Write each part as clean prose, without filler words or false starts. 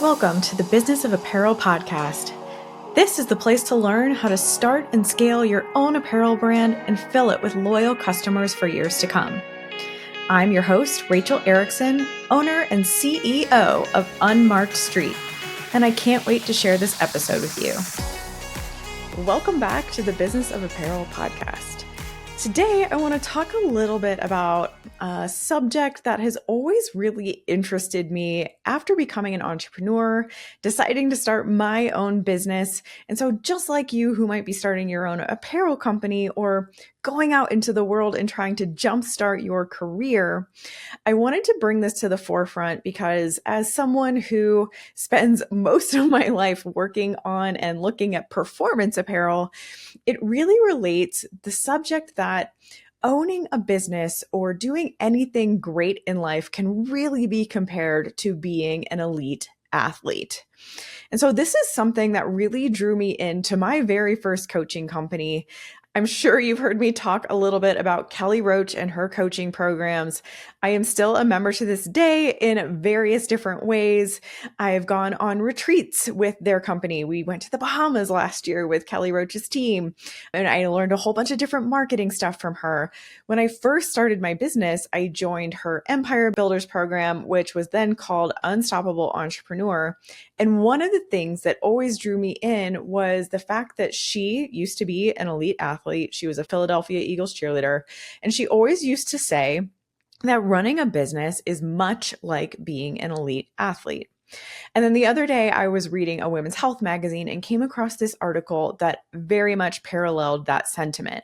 Welcome to the Business of Apparel podcast. This is the place to learn how to start and scale your own apparel brand and fill it with loyal customers for years to come. I'm your host, Rachel Erickson, owner and CEO of Unmarked Street, and I can't wait to share this episode with you. Welcome back to the Business of Apparel podcast. Today, I want to talk a little bit about a subject that has always really interested me after becoming an entrepreneur, deciding to start my own business. And so just like you who might be starting your own apparel company or going out into the world and trying to jumpstart your career, I wanted to bring this to the forefront because as someone who spends most of my life working on and looking at performance apparel, it really relates the subject that owning a business or doing anything great in life can really be compared to being an elite athlete. And so this is something that really drew me into my very first coaching company. I'm sure you've heard me talk a little bit about Kelly Roach and her coaching programs. I am still a member to this day in various different ways. I've gone on retreats with their company. We went to the Bahamas last year with Kelly Roach's team, and I learned a whole bunch of different marketing stuff from her. When I first started my business, I joined her Empire Builders program, which was then called Unstoppable Entrepreneur. And one of the things that always drew me in was the fact that she used to be an elite athlete. She was a Philadelphia Eagles cheerleader. And she always used to say that running a business is much like being an elite athlete. And then the other day I was reading a women's health magazine and came across this article that very much paralleled that sentiment.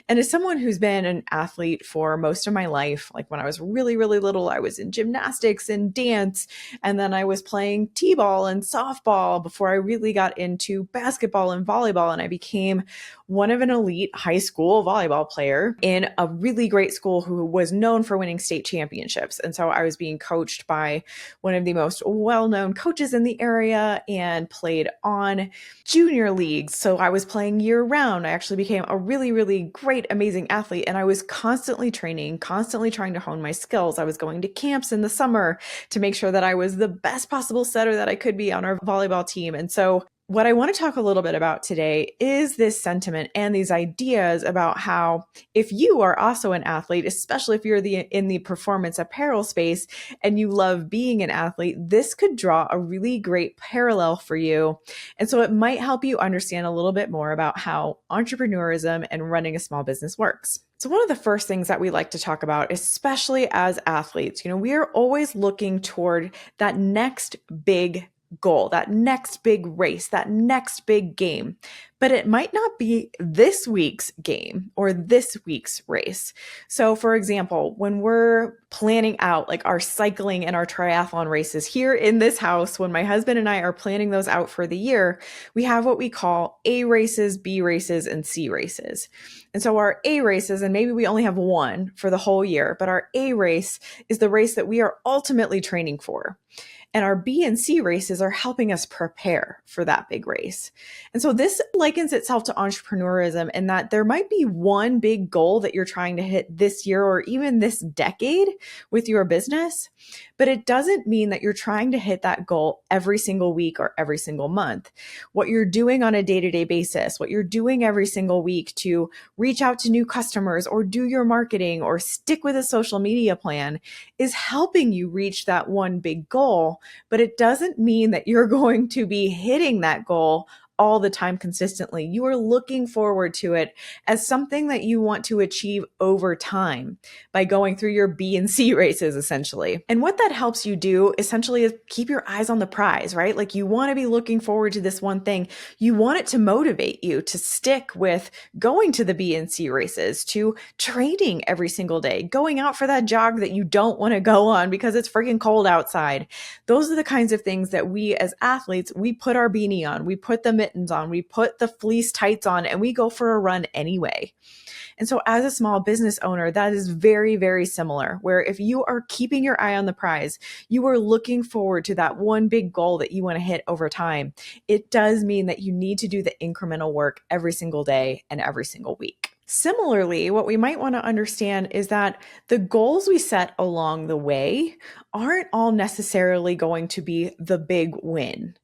And as someone who's been an athlete for most of my life, like when I was really, really little, I was in gymnastics and dance, and then I was playing t-ball and softball before I really got into basketball and volleyball, and I became one of an elite high school volleyball player in a really great school who was known for winning state championships. And so I was being coached by one of the most well-known coaches in the area and played on junior leagues. So I was playing year round. I actually became a really, really great, amazing athlete. And I was constantly training, constantly trying to hone my skills. I was going to camps in the summer to make sure that I was the best possible setter that I could be on our volleyball team. And so what I want to talk a little bit about today is this sentiment and these ideas about how if you are also an athlete, especially if you're in the performance apparel space and you love being an athlete, this could draw a really great parallel for you. And so it might help you understand a little bit more about how entrepreneurism and running a small business works. So one of the first things that we like to talk about, especially as athletes, we are always looking toward that next big goal, that next big race, that next big game. But it might not be this week's game or this week's race. So for example, when we're planning out like our cycling and our triathlon races here in this house, when my husband and I are planning those out for the year, we have what we call A races, B races, and C races. And so our A races, and maybe we only have one for the whole year, but our A race is the race that we are ultimately training for. And our B and C races are helping us prepare for that big race. And so this likens itself to entrepreneurism in that there might be one big goal that you're trying to hit this year or even this decade with your business, but it doesn't mean that you're trying to hit that goal every single week or every single month. What you're doing on a day-to-day basis, what you're doing every single week to reach out to new customers or do your marketing or stick with a social media plan is helping you reach that one big goal. But it doesn't mean that you're going to be hitting that goal all the time consistently. You are looking forward to it as something that you want to achieve over time by going through your B and C races, essentially. And what that helps you do essentially is keep your eyes on the prize, right? Like you want to be looking forward to this one thing. You want it to motivate you to stick with going to the B and C races, to training every single day, going out for that jog that you don't want to go on because it's freaking cold outside. Those are the kinds of things that we as athletes, we put our beanie on, we put the mittens on, we put the fleece tights on, and we go for a run anyway. And so as a small business owner, that is very, very similar, where if you are keeping your eye on the prize, you are looking forward to that one big goal that you want to hit over time. It does mean that you need to do the incremental work every single day and every single week. Similarly, what we might want to understand is that the goals we set along the way aren't all necessarily going to be the big win.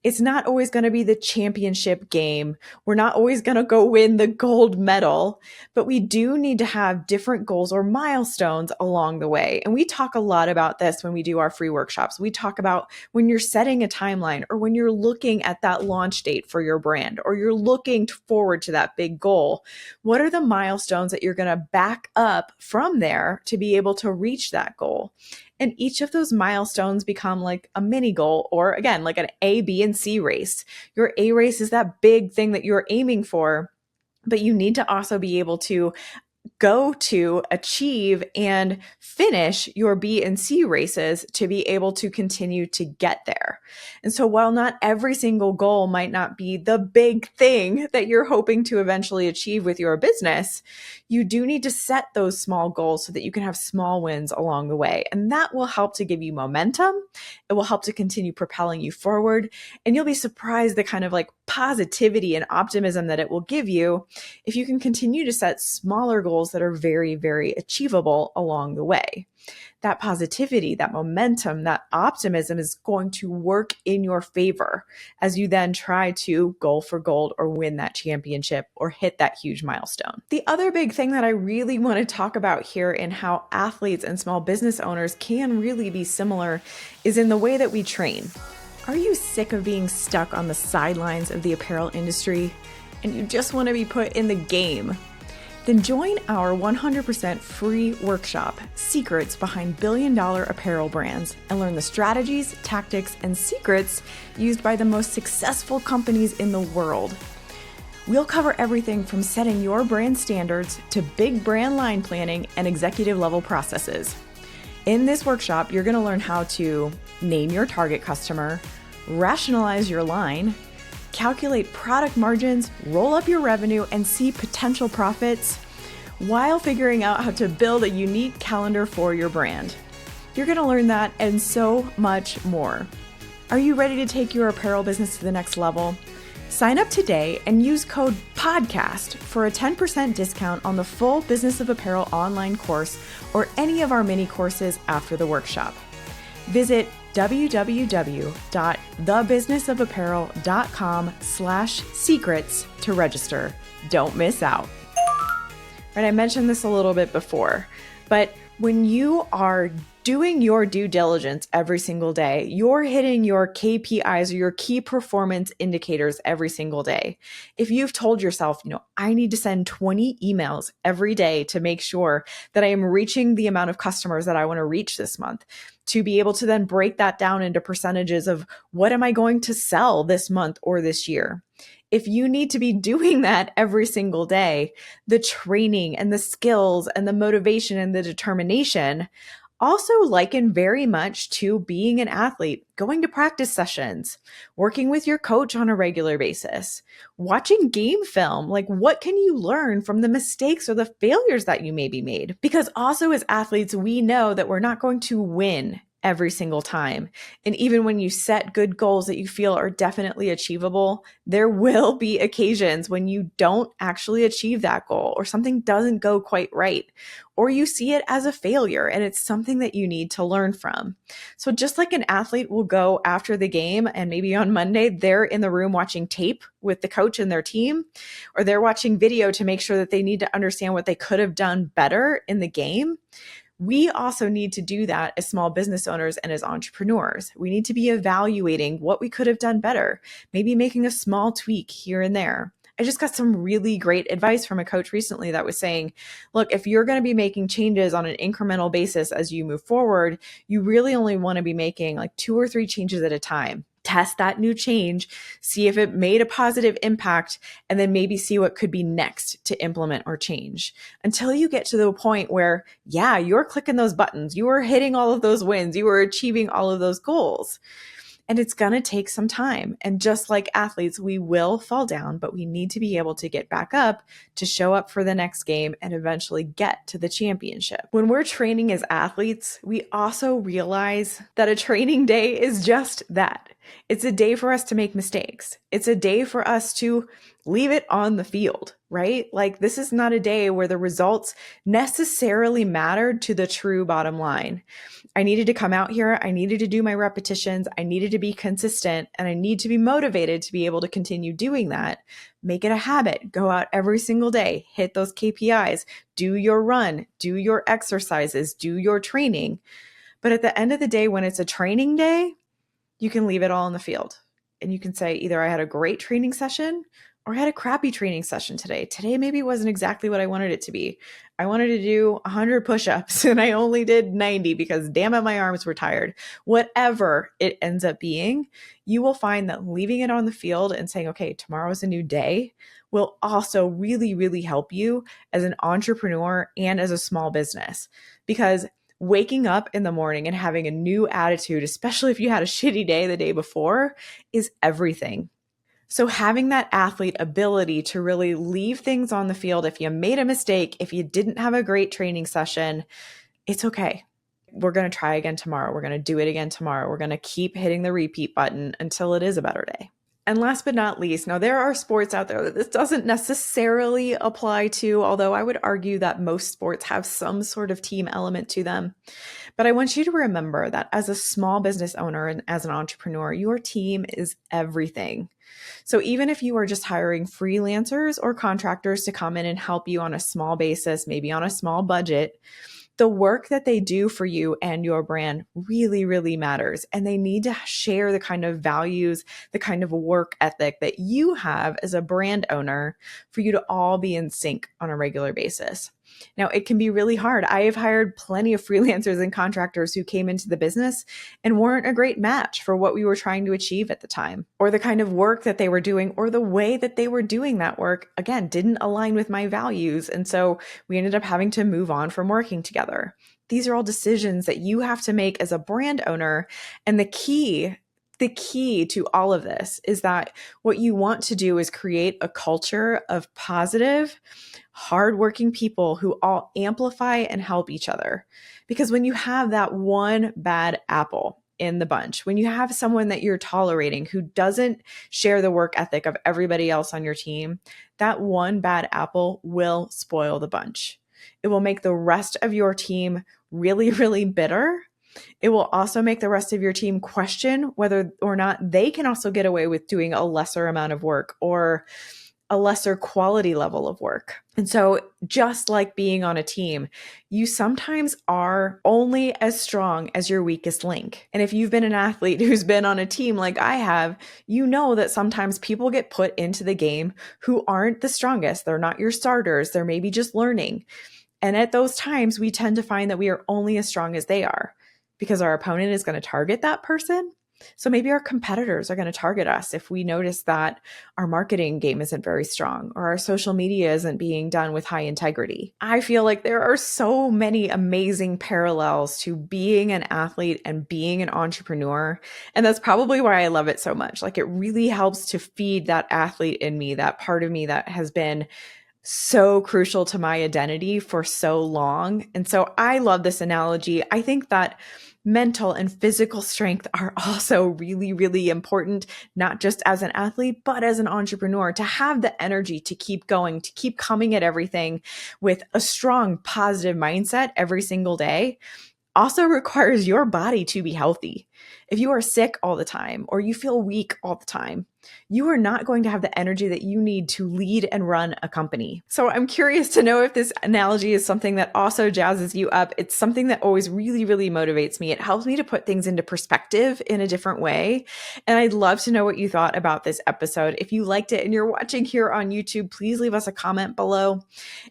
It's not always going to be the championship game. We're not always going to go win the gold medal, but we do need to have different goals or milestones along the way. And we talk a lot about this when we do our free workshops. We talk about when you're setting a timeline or when you're looking at that launch date for your brand or you're looking forward to that big goal. What are the milestones that you're going to back up from there to be able to reach that goal? And each of those milestones become like a mini goal, or again, like an A, B, and C race. Your A race is that big thing that you're aiming for, but you need to also be able to go to achieve and finish your B and C races to be able to continue to get there. And so while not every single goal might not be the big thing that you're hoping to eventually achieve with your business, you do need to set those small goals so that you can have small wins along the way. And that will help to give you momentum. It will help to continue propelling you forward. And you'll be surprised the kind of like positivity and optimism that it will give you if you can continue to set smaller goals that are very, very achievable along the way. That positivity, that momentum, that optimism is going to work in your favor as you then try to go for gold or win that championship or hit that huge milestone. The other big thing that I really want to talk about here in how athletes and small business owners can really be similar is in the way that we train. Are you sick of being stuck on the sidelines of the apparel industry and you just want to be put in the game? Then join our 100% free workshop, Secrets Behind Billion-Dollar Apparel Brands, and learn the strategies, tactics, and secrets used by the most successful companies in the world. We'll cover everything from setting your brand standards to big brand line planning and executive level processes. In this workshop, you're going to learn how to name your target customer, rationalize your line, calculate product margins, roll up your revenue, and see potential profits while figuring out how to build a unique calendar for your brand. You're going to learn that and so much more. Are you ready to take your apparel business to the next level? Sign up today and use code PODCAST for a 10% discount on the full Business of Apparel online course or any of our mini courses after the workshop. Visit www.thebusinessofapparel.com/secrets to register. Don't miss out. Right, I mentioned this a little bit before, but when you are doing your due diligence every single day, you're hitting your KPIs or your key performance indicators every single day. If you've told yourself, I need to send 20 emails every day to make sure that I am reaching the amount of customers that I want to reach this month, to be able to then break that down into percentages of what am I going to sell this month or this year. If you need to be doing that every single day, the training and the skills and the motivation and the determination also liken very much to being an athlete, going to practice sessions, working with your coach on a regular basis, watching game film. Like, what can you learn from the mistakes or the failures that you maybe made? Because also as athletes, we know that we're not going to win every single time. And even when you set good goals that you feel are definitely achievable, there will be occasions when you don't actually achieve that goal or something doesn't go quite right, or you see it as a failure and it's something that you need to learn from. So just like an athlete will go after the game and maybe on Monday, they're in the room watching tape with the coach and their team, or they're watching video to make sure that they need to understand what they could have done better in the game. We also need to do that as small business owners and as entrepreneurs. We need to be evaluating what we could have done better, maybe making a small tweak here and there. I just got some really great advice from a coach recently that was saying, look, if you're going to be making changes on an incremental basis as you move forward, you really only want to be making like 2 or 3 changes at a time. Test that new change, see if it made a positive impact, and then maybe see what could be next to implement or change until you get to the point where, yeah, you're clicking those buttons, you are hitting all of those wins, you are achieving all of those goals. And it's going to take some time. And just like athletes, we will fall down, but we need to be able to get back up to show up for the next game and eventually get to the championship. When we're training as athletes, we also realize that a training day is just that. It's a day for us to make mistakes. It's a day for us to leave it on the field, right? Like, this is not a day where the results necessarily mattered to the true bottom line. I needed to come out here. I needed to do my repetitions. I needed to be consistent, and I need to be motivated to be able to continue doing that. Make it a habit. Go out every single day, hit those KPIs, do your run, do your exercises, do your training. But at the end of the day, when it's a training day, you can leave it all in the field. And you can say, either I had a great training session or I had a crappy training session today. Today maybe wasn't exactly what I wanted it to be. I wanted to do 100 push-ups and I only did 90 because damn it, my arms were tired. Whatever it ends up being, you will find that leaving it on the field and saying, okay, tomorrow's a new day, will also really, really help you as an entrepreneur and as a small business. Because waking up in the morning and having a new attitude, especially if you had a shitty day the day before, is everything. So having that athlete ability to really leave things on the field, if you made a mistake, if you didn't have a great training session, it's okay. We're going to try again tomorrow. We're going to do it again tomorrow. We're going to keep hitting the repeat button until it is a better day. And last but not least, now there are sports out there that this doesn't necessarily apply to, although I would argue that most sports have some sort of team element to them. But I want you to remember that as a small business owner and as an entrepreneur, your team is everything. So even if you are just hiring freelancers or contractors to come in and help you on a small basis, maybe on a small budget, the work that they do for you and your brand really, really matters. And they need to share the kind of values, the kind of work ethic that you have as a brand owner for you to all be in sync on a regular basis. Now, it can be really hard. I have hired plenty of freelancers and contractors who came into the business and weren't a great match for what we were trying to achieve at the time, or the kind of work that they were doing, or the way that they were doing that work, again, didn't align with my values. And so we ended up having to move on from working together. These are all decisions that you have to make as a brand owner. And the key to all of this is that what you want to do is create a culture of positive, hardworking people who all amplify and help each other. Because when you have that one bad apple in the bunch, when you have someone that you're tolerating who doesn't share the work ethic of everybody else on your team, that one bad apple will spoil the bunch. It will make the rest of your team really, really bitter. It will also make the rest of your team question whether or not they can also get away with doing a lesser amount of work or a lesser quality level of work. And so just like being on a team, you sometimes are only as strong as your weakest link. And if you've been an athlete who's been on a team like I have, you know that sometimes people get put into the game who aren't the strongest. They're not your starters. They're maybe just learning. And at those times, we tend to find that we are only as strong as they are because our opponent is going to target that person. So maybe our competitors are going to target us if we notice that our marketing game isn't very strong or our social media isn't being done with high integrity. I feel like there are so many amazing parallels to being an athlete and being an entrepreneur. And that's probably why I love it so much. Like, it really helps to feed that athlete in me, that part of me that has been so crucial to my identity for so long. And so I love this analogy. I think that mental and physical strength are also really, really important, not just as an athlete, but as an entrepreneur, to have the energy to keep going, to keep coming at everything with a strong, positive mindset every single day. Also requires your body to be healthy. If you are sick all the time or you feel weak all the time, you are not going to have the energy that you need to lead and run a company. So I'm curious to know if this analogy is something that also jazzes you up. It's something that always really, really motivates me. It helps me to put things into perspective in a different way. And I'd love to know what you thought about this episode. If you liked it and you're watching here on YouTube, please leave us a comment below.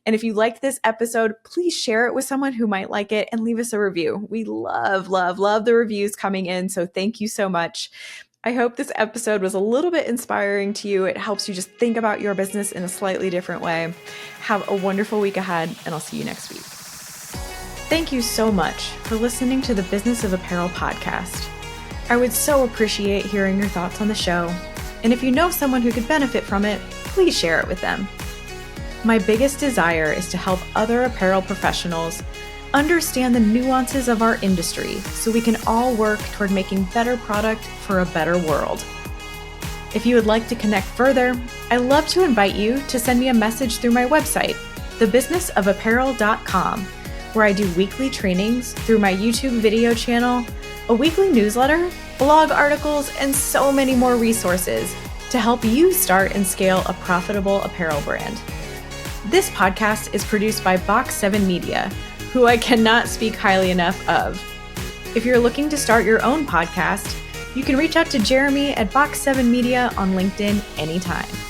And if you liked this episode, please share it with someone who might like it and leave us a review. We love, love, love the reviews coming in. So thank you so much. I hope this episode was a little bit inspiring to you. It helps you just think about your business in a slightly different way. Have a wonderful week ahead, and I'll see you next week. Thank you so much for listening to the Business of Apparel podcast. I would so appreciate hearing your thoughts on the show. And if you know someone who could benefit from it, please share it with them. My biggest desire is to help other apparel professionals understand the nuances of our industry so we can all work toward making better product for a better world. If you would like to connect further, I'd love to invite you to send me a message through my website, thebusinessofapparel.com, where I do weekly trainings through my YouTube video channel, a weekly newsletter, blog articles, and so many more resources to help you start and scale a profitable apparel brand. This podcast is produced by Box 7 Media, who I cannot speak highly enough of. If you're looking to start your own podcast, you can reach out to Jeremy at Box 7 Media on LinkedIn anytime.